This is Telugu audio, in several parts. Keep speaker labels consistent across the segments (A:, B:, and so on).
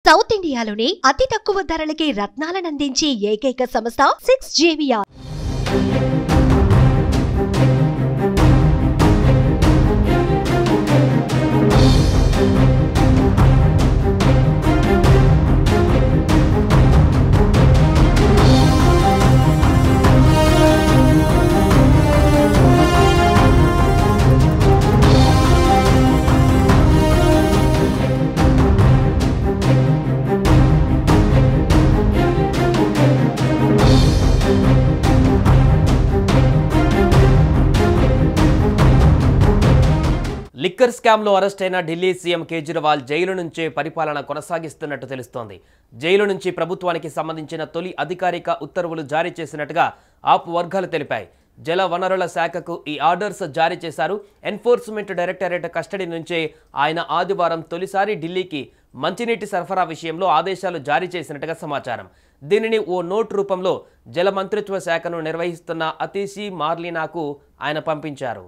A: సౌత్ ఇండియాలోనే అతి తక్కువ ధరలకి రత్నాలనందించే ఏకైక సంస్థ 6JVR.
B: లిక్కర్ స్కామ్లో అరెస్ట్ అయిన ఢిల్లీ సీఎం కేజ్రీవాల్ జైలు నుంచే పరిపాలన కొనసాగిస్తున్నట్టు తెలుస్తోంది. జైలు నుంచి ప్రభుత్వానికి సంబంధించిన తొలి అధికారిక ఉత్తర్వులు జారీ చేసినట్టుగా ఆప్ వర్గాలు తెలిపాయి. జల వనరుల శాఖకు ఈ ఆర్డర్స్ జారీ చేశారు. ఎన్ఫోర్స్మెంట్ డైరెక్టరేట్ కస్టడీ నుంచే ఆయన ఆదివారం తొలిసారి ఢిల్లీకి మంచినీటి సరఫరా విషయంలో ఆదేశాలు జారీ చేసినట్టుగా సమాచారం. దీనిని ఓ నోట్ రూపంలో జల మంత్రిత్వ శాఖను నిర్వహిస్తున్న అతీషి మార్లీనాకు ఆయన పంపించారు.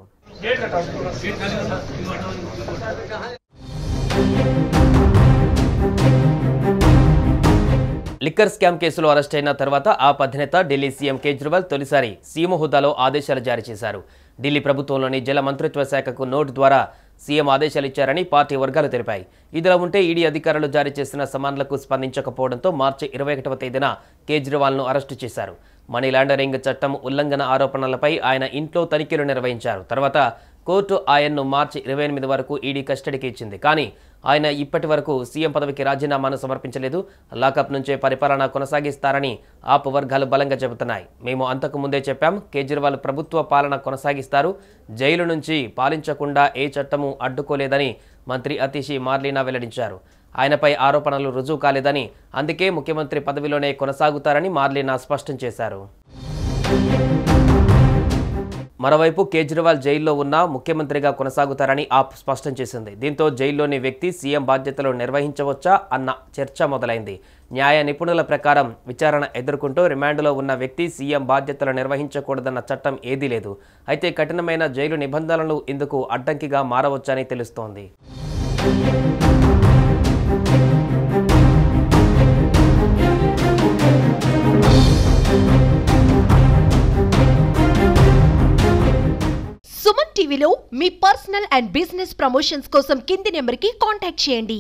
B: లిక్కర్ స్కామ్ కేసులో అరెస్ట్ అయిన తర్వాత ఆప్ అధినేత ఢిల్లీ సీఎం కేజ్రీవాల్ తొలిసారి సీఎం హోదాలో ఆదేశాలు జారీ చేశారు. ఢిల్లీ ప్రభుత్వంలోని జల మంత్రిత్వ శాఖకు నోటు ద్వారా సీఎం ఆదేశాలు ఇచ్చారని పార్టీ వర్గాలు తెలిపాయి. ఇదిలా ఉంటే ఈడీ అధికారులు జారీ చేసిన సమన్లకు స్పందించకపోవడంతో మార్చి 21వ తేదీన కేజ్రీవాల్ను అరెస్టు చేశారు. మనీ లాండరింగ్ చట్టం ఉల్లంఘన ఆరోపణలపై ఆయన ఇంట్లో తనిఖీలు నిర్వహించారు. తర్వాత కోర్టు ఆయన్ను మార్చి 28 వరకు ఈడీ కస్టడీకి ఇచ్చింది. కానీ ఆయన ఇప్పటి వరకు సీఎం పదవికి రాజీనామాను సమర్పించలేదు. లాకప్ నుంచే పరిపాలన కొనసాగిస్తారని ఆప్ వర్గాలు బలంగా చెబుతున్నాయి. మేము అంతకు ముందే చెప్పాం, కేజ్రీవాల్ ప్రభుత్వ పాలన కొనసాగిస్తారు. జైలు నుంచి పాలించకుండా ఏ చట్టము అడ్డుకోలేదని మంత్రి అతీషి మార్లీనా వెల్లడించారు. ఆయనపై ఆరోపణలు రుజువు కాలేదని, అందుకే ముఖ్యమంత్రి పదవిలోనే కొనసాగుతారని మార్లీనా స్పష్టం చేశారు. మరోవైపు కేజ్రీవాల్ జైల్లో ఉన్నా ముఖ్యమంత్రిగా కొనసాగుతారని ఆప్ స్పష్టం చేసింది. దీంతో జైల్లోని వ్యక్తి సీఎం బాధ్యతలు నిర్వహించవచ్చా అన్న చర్చ మొదలైంది. న్యాయ నిపుణుల ప్రకారం విచారణ ఎదుర్కొంటూ రిమాండ్లో ఉన్న వ్యక్తి సీఎం బాధ్యతలు నిర్వహించకూడదన్న చట్టం ఏదీ లేదు. అయితే కఠినమైన జైలు నిబంధనలు ఇందుకు అడ్డంకిగా మారవచ్చని తెలుస్తోంది.
A: సుమన్ టీవీలో మీ పర్సనల్ అండ్ బిజినెస్ ప్రమోషన్స్ కోసం కింది నెంబర్కి కాంటాక్ట్ చేయండి.